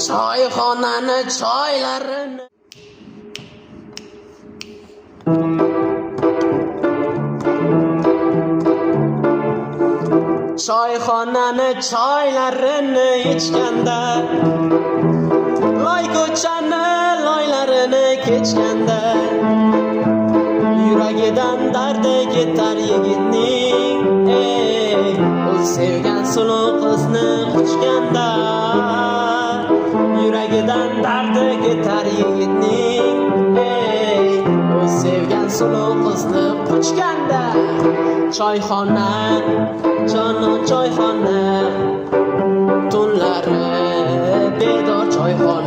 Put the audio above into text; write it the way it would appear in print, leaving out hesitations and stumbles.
choyxonani choylarini choyxonani choylarini ichganda loy ko'chani loylarini kechganda yuragidan dardi ketar yigitning o'z sevgan suluv qizni quchganda yuragidan dardi ketar yigitning o'z sevgan suluv qizni quchganda choyxona jonon choyxona tunlari bedor choyxona